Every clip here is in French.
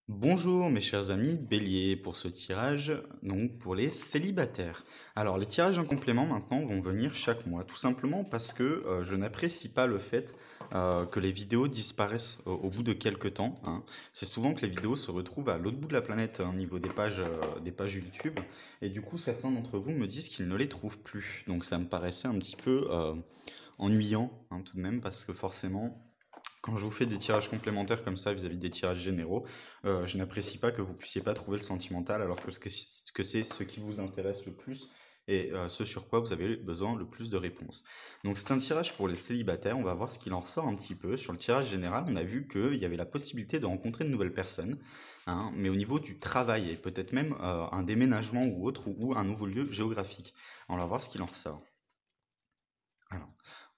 Bonjour mes chers amis Bélier pour ce tirage, donc pour les célibataires. Alors les tirages en complément maintenant vont venir chaque mois, tout simplement parce que je n'apprécie pas le fait que les vidéos disparaissent au bout de quelques temps, hein. C'est souvent que les vidéos se retrouvent à l'autre bout de la planète au niveau des pages YouTube, et du coup certains d'entre vous me disent qu'ils ne les trouvent plus. Donc ça me paraissait un petit peu ennuyant, hein, tout de même, parce que forcément quand je vous fais des tirages complémentaires comme ça vis-à-vis des tirages généraux, je n'apprécie pas que vous puissiez pas trouver le sentimental alors que c'est ce qui vous intéresse le plus et ce sur quoi vous avez besoin le plus de réponses. Donc c'est un tirage pour les célibataires, on va voir ce qu'il en ressort un petit peu. Sur le tirage général, on a vu qu'il y avait la possibilité de rencontrer de nouvelles personnes, hein, mais au niveau du travail et peut-être même un déménagement ou autre, ou un nouveau lieu géographique. On va voir ce qu'il en ressort. Alors,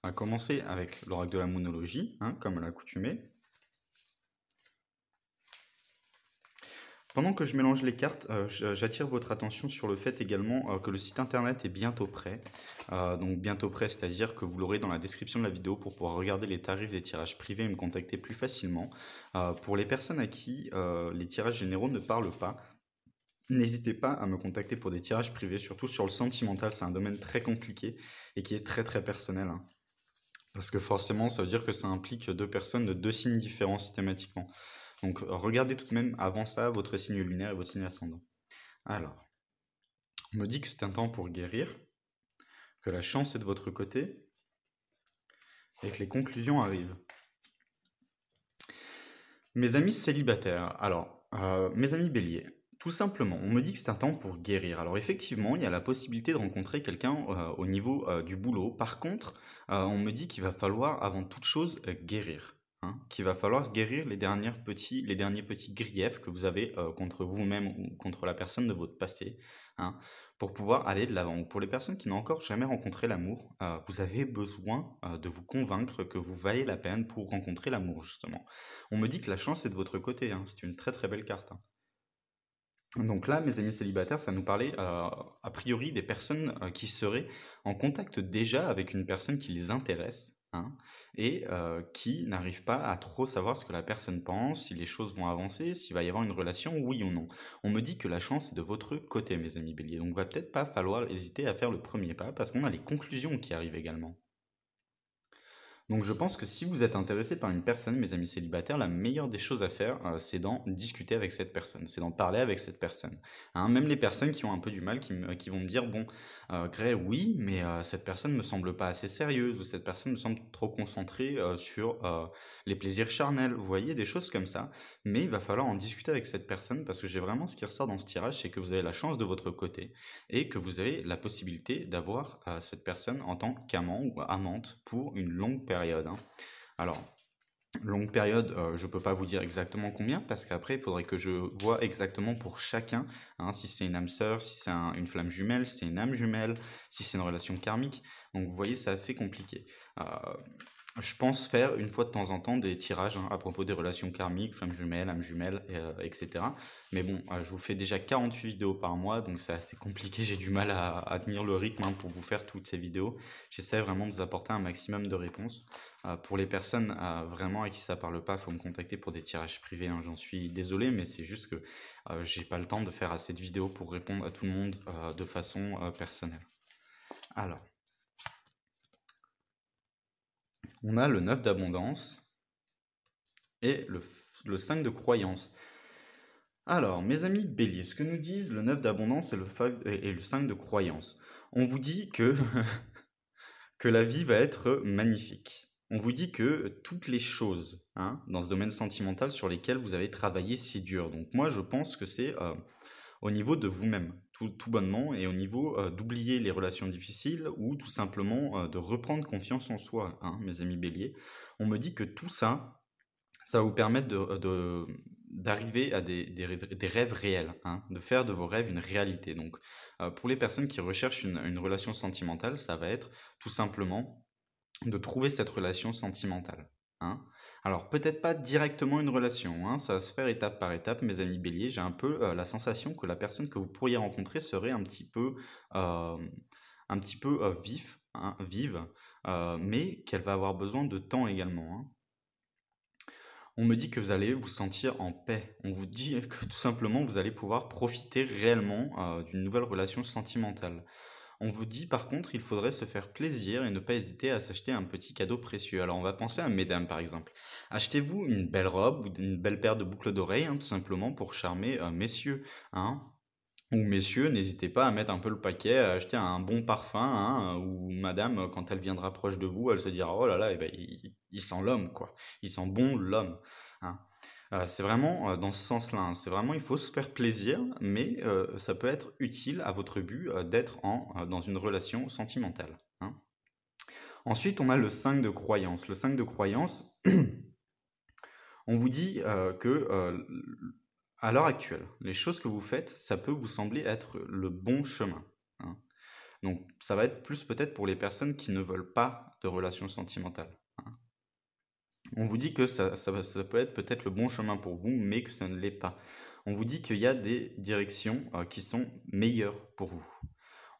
on va commencer avec l'oracle de la monologie, hein, comme à l'accoutumée. Pendant que je mélange les cartes, j'attire votre attention sur le fait également que le site internet est bientôt prêt. Donc bientôt prêt, c'est-à-dire que vous l'aurez dans la description de la vidéo pour pouvoir regarder les tarifs des tirages privés et me contacter plus facilement. Pour les personnes à qui les tirages généraux ne parlent pas, n'hésitez pas à me contacter pour des tirages privés, surtout sur le sentimental, c'est un domaine très compliqué et qui est très très personnel, hein. Parce que forcément, ça veut dire que ça implique deux personnes de deux signes différents systématiquement. Donc regardez tout de même avant ça votre signe lunaire et votre signe ascendant. Alors, on me dit que c'est un temps pour guérir, que la chance est de votre côté et que les conclusions arrivent. Mes amis célibataires, alors, mes amis béliers, tout simplement, on me dit que c'est un temps pour guérir. Alors effectivement, il y a la possibilité de rencontrer quelqu'un au niveau du boulot. Par contre, on me dit qu'il va falloir avant toute chose guérir, hein, qu'il va falloir guérir les derniers petits griefs que vous avez contre vous-même ou contre la personne de votre passé, hein, pour pouvoir aller de l'avant. Pour les personnes qui n'ont encore jamais rencontré l'amour, vous avez besoin de vous convaincre que vous valez la peine pour rencontrer l'amour, justement. On me dit que la chance est de votre côté, hein. C'est une très très belle carte, hein. Donc là, mes amis célibataires, ça nous parlait a priori des personnes qui seraient en contact déjà avec une personne qui les intéresse, hein, et qui n'arrivent pas à trop savoir ce que la personne pense, si les choses vont avancer, s'il va y avoir une relation, oui ou non. On me dit que la chance est de votre côté, mes amis béliers. Donc va peut-être pas falloir hésiter à faire le premier pas parce qu'on a les conclusions qui arrivent également. Donc je pense que si vous êtes intéressé par une personne, mes amis célibataires, la meilleure des choses à faire, c'est d'en discuter avec cette personne, c'est d'en parler avec cette personne, hein. Même les personnes qui ont un peu du mal, qui vont me dire, bon, Gray, oui, mais cette personne me semble pas assez sérieuse, ou cette personne me semble trop concentrée sur les plaisirs charnels, vous voyez, des choses comme ça. Mais il va falloir en discuter avec cette personne, parce que j'ai vraiment ce qui ressort dans ce tirage, c'est que vous avez la chance de votre côté, et que vous avez la possibilité d'avoir cette personne en tant qu'amant ou amante pour une longue période, hein. Alors, longue période, je peux pas vous dire exactement combien, parce qu'après, il faudrait que je vois exactement pour chacun, hein, si c'est une âme sœur, si c'est une flamme jumelle, si c'est une âme jumelle, si c'est une relation karmique. Donc, vous voyez, c'est assez compliqué. Euh, je pense faire une fois de temps en temps des tirages, hein, à propos des relations karmiques, flammes jumelles, âmes jumelles, etc. Mais bon, je vous fais déjà 48 vidéos par mois, donc c'est assez compliqué. J'ai du mal à tenir le rythme, hein, pour vous faire toutes ces vidéos. J'essaie vraiment de vous apporter un maximum de réponses. Pour les personnes vraiment à qui ça parle pas, il faut me contacter pour des tirages privés, hein. J'en suis désolé, mais c'est juste que j'ai pas le temps de faire assez de vidéos pour répondre à tout le monde de façon personnelle. Alors, on a le 9 d'abondance et le 5 de croyance. Alors, mes amis béliers, ce que nous disent le 9 d'abondance et le 5 de croyance. On vous dit que, que la vie va être magnifique. On vous dit que toutes les choses, hein, dans ce domaine sentimental sur lesquelles vous avez travaillé si dur. Donc moi, je pense que c'est au niveau de vous-même, tout bonnement, et au niveau d'oublier les relations difficiles ou tout simplement de reprendre confiance en soi, hein, mes amis béliers. On me dit que tout ça, ça va vous permettre d'arriver à des rêves réels, hein, de faire de vos rêves une réalité. Donc, pour les personnes qui recherchent une relation sentimentale, ça va être tout simplement de trouver cette relation sentimentale, hein. Alors, peut-être pas directement une relation, hein, ça va se faire étape par étape, mes amis béliers. J'ai un peu la sensation que la personne que vous pourriez rencontrer serait euh, un petit peu vive, mais qu'elle va avoir besoin de temps également, hein. On me dit que vous allez vous sentir en paix. On vous dit que tout simplement vous allez pouvoir profiter réellement d'une nouvelle relation sentimentale. On vous dit par contre il faudrait se faire plaisir et ne pas hésiter à s'acheter un petit cadeau précieux. Alors on va penser à mesdames par exemple. Achetez-vous une belle robe ou une belle paire de boucles d'oreilles, hein, tout simplement pour charmer messieurs, hein. Ou messieurs, n'hésitez pas à mettre un peu le paquet, à acheter un bon parfum, hein, ou madame, quand elle viendra proche de vous, elle se dira: «Oh là là, eh ben, il sent l'homme, quoi. Il sent bon l'homme», hein. C'est vraiment, dans ce sens-là, hein. C'est vraiment il faut se faire plaisir, mais ça peut être utile à votre but, d'être dans une relation sentimentale, hein. Ensuite, on a le 5 de croyance. Le 5 de croyance, on vous dit, que, à l'heure actuelle, les choses que vous faites, ça peut vous sembler être le bon chemin, hein. Donc ça va être plus peut-être pour les personnes qui ne veulent pas de relations sentimentales, hein. On vous dit que ça peut être peut-être le bon chemin pour vous, mais que ça ne l'est pas. On vous dit qu'il y a des directions qui sont meilleures pour vous.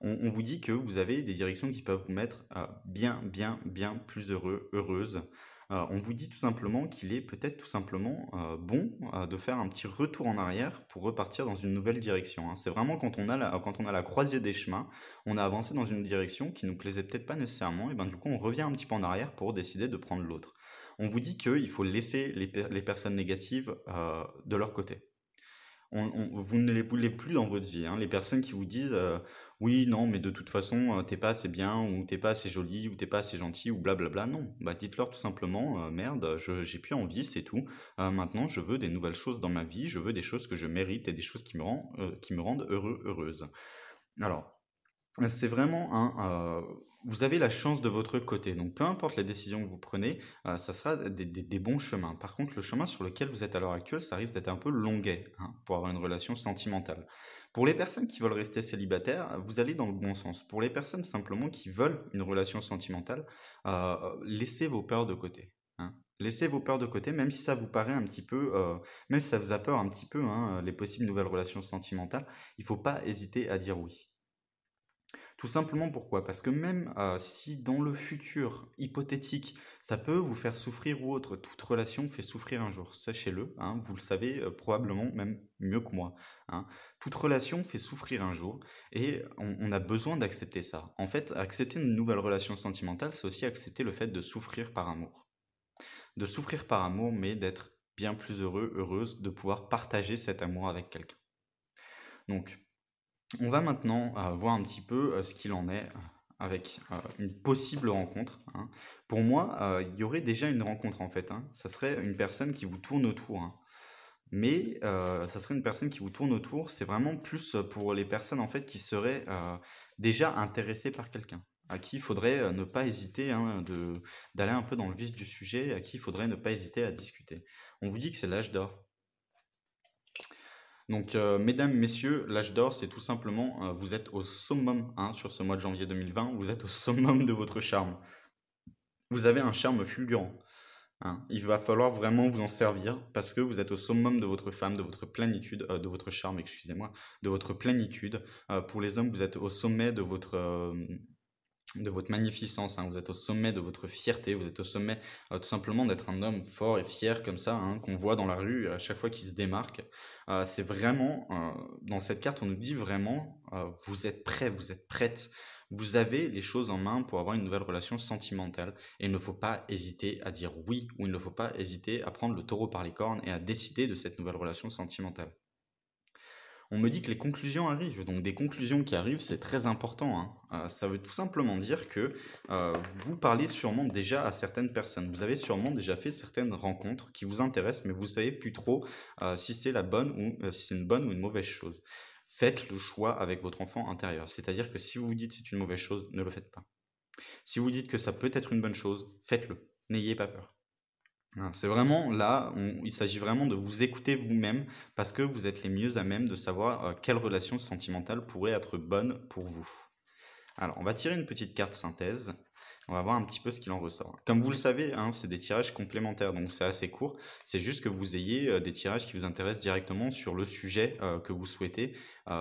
On vous dit que vous avez des directions qui peuvent vous mettre bien, bien, bien plus heureuse. On vous dit tout simplement qu'il est peut-être tout simplement bon de faire un petit retour en arrière pour repartir dans une nouvelle direction, hein. C'est vraiment quand on a la croisée des chemins, on a avancé dans une direction qui nous plaisait peut-être pas nécessairement, et ben du coup on revient un petit peu en arrière pour décider de prendre l'autre. On vous dit qu'il faut laisser les personnes négatives de leur côté. Vous ne les voulez plus dans votre vie, hein. Les personnes qui vous disent oui, non, mais de toute façon, t'es pas assez bien, ou t'es pas assez joli, ou t'es pas assez gentil, ou blablabla. Non, bah dites-leur tout simplement merde, j'ai plus envie, c'est tout. Maintenant, je veux des nouvelles choses dans ma vie, je veux des choses que je mérite et des choses qui me rendent heureux, heureuse. Alors, c'est vraiment vous avez la chance de votre côté, donc peu importe les décisions que vous prenez, ça sera des bons chemins. Par contre, le chemin sur lequel vous êtes à l'heure actuelle, ça risque d'être un peu longuet, hein, pour avoir une relation sentimentale. Pour les personnes qui veulent rester célibataires, vous allez dans le bon sens. Pour les personnes simplement qui veulent une relation sentimentale, laissez vos peurs de côté, hein. Laissez vos peurs de côté, même si ça vous paraît un petit peu, même si ça vous a peur un petit peu, hein, les possibles nouvelles relations sentimentales, il ne faut pas hésiter à dire oui. Tout simplement pourquoi? Parce que même si dans le futur hypothétique, ça peut vous faire souffrir ou autre, toute relation fait souffrir un jour, sachez-le, hein, vous le savez probablement même mieux que moi, hein. Toute relation fait souffrir un jour et on a besoin d'accepter ça. En fait, accepter une nouvelle relation sentimentale, c'est aussi accepter le fait de souffrir par amour. De souffrir par amour, mais d'être bien plus heureux, heureuse, de pouvoir partager cet amour avec quelqu'un. Donc, on va maintenant voir un petit peu ce qu'il en est avec une possible rencontre, hein. Pour moi, il y aurait déjà une rencontre en fait, hein. Ça serait une personne qui vous tourne autour, hein. Mais ça serait une personne qui vous tourne autour, c'est vraiment plus pour les personnes en fait qui seraient déjà intéressées par quelqu'un, à qui il faudrait ne pas hésiter, hein, d'aller un peu dans le vif du sujet, à qui il faudrait ne pas hésiter à discuter. On vous dit que c'est l'âge d'or. Donc, mesdames, messieurs, l'âge d'or, c'est tout simplement, vous êtes au summum, hein, sur ce mois de janvier 2020, vous êtes au summum de votre charme. Vous avez un charme fulgurant, hein. Il va falloir vraiment vous en servir parce que vous êtes au summum de votre femme, de votre plénitude, de votre charme, excusez-moi, de votre plénitude. Pour les hommes, vous êtes au sommet de votre magnificence, hein. Vous êtes au sommet de votre fierté, vous êtes au sommet tout simplement d'être un homme fort et fier comme ça, hein, qu'on voit dans la rue à chaque fois qu'il se démarque. C'est vraiment, dans cette carte, on nous dit vraiment, vous êtes prêt, vous êtes prête, vous avez les choses en main pour avoir une nouvelle relation sentimentale et il ne faut pas hésiter à dire oui ou il ne faut pas hésiter à prendre le taureau par les cornes et à décider de cette nouvelle relation sentimentale. On me dit que les conclusions arrivent, donc des conclusions qui arrivent, c'est très important, hein. Ça veut tout simplement dire que vous parlez sûrement déjà à certaines personnes. Vous avez sûrement déjà fait certaines rencontres qui vous intéressent, mais vous savez plus trop si c'est la bonne ou si c'est une bonne ou une mauvaise chose. Faites le choix avec votre enfant intérieur. C'est-à-dire que si vous vous dites c'est une mauvaise chose, ne le faites pas. Si vous dites que ça peut être une bonne chose, faites-le. N'ayez pas peur. Hein, c'est vraiment là, il s'agit vraiment de vous écouter vous-même parce que vous êtes les mieux à même de savoir quelle relation sentimentale pourrait être bonne pour vous. Alors, on va tirer une petite carte synthèse. On va voir un petit peu ce qu'il en ressort. Comme vous le savez, hein, c'est des tirages complémentaires, donc c'est assez court. C'est juste que vous ayez des tirages qui vous intéressent directement sur le sujet que vous souhaitez,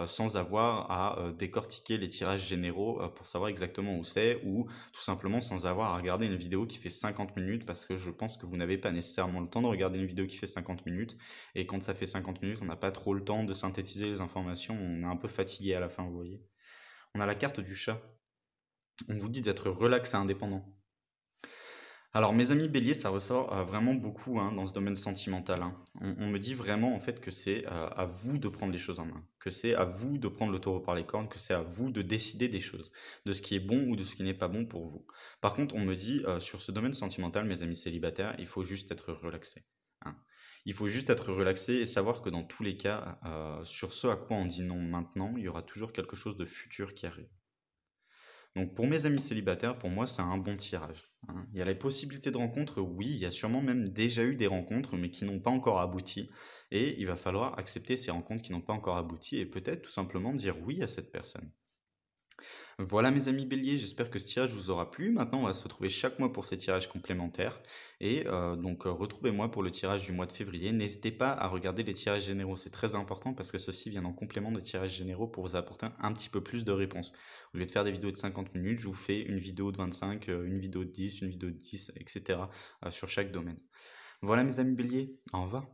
sans avoir à décortiquer les tirages généraux pour savoir exactement où c'est, ou tout simplement sans avoir à regarder une vidéo qui fait 50 minutes, parce que je pense que vous n'avez pas nécessairement le temps de regarder une vidéo qui fait 50 minutes, et quand ça fait 50 minutes, on n'a pas trop le temps de synthétiser les informations, on est un peu fatigué à la fin, vous voyez. On a la carte du chat. On vous dit d'être relax et indépendant. Alors, mes amis béliers, ça ressort vraiment beaucoup hein, dans ce domaine sentimental. Hein. On me dit vraiment en fait que c'est à vous de prendre les choses en main, que c'est à vous de prendre le taureau par les cornes, que c'est à vous de décider des choses, de ce qui est bon ou de ce qui n'est pas bon pour vous. Par contre, on me dit sur ce domaine sentimental, mes amis célibataires, il faut juste être relaxé. Hein. Il faut juste être relaxé et savoir que dans tous les cas, sur ce à quoi on dit non maintenant, il y aura toujours quelque chose de futur qui arrive. Donc pour mes amis célibataires, pour moi, c'est un bon tirage. Hein. Il y a la possibilité de rencontres, oui, il y a sûrement même déjà eu des rencontres, mais qui n'ont pas encore abouti. Et il va falloir accepter ces rencontres qui n'ont pas encore abouti et peut-être tout simplement dire oui à cette personne. Voilà mes amis béliers, j'espère que ce tirage vous aura plu. Maintenant, on va se retrouver chaque mois pour ces tirages complémentaires. Et retrouvez-moi pour le tirage du mois de février. N'hésitez pas à regarder les tirages généraux, c'est très important parce que ceux-ci viennent en complément des tirages généraux pour vous apporter un petit peu plus de réponses. Au lieu de faire des vidéos de 50 minutes, je vous fais une vidéo de 25, une vidéo de 10, une vidéo de 10, etc. Sur chaque domaine. Voilà mes amis béliers, au revoir.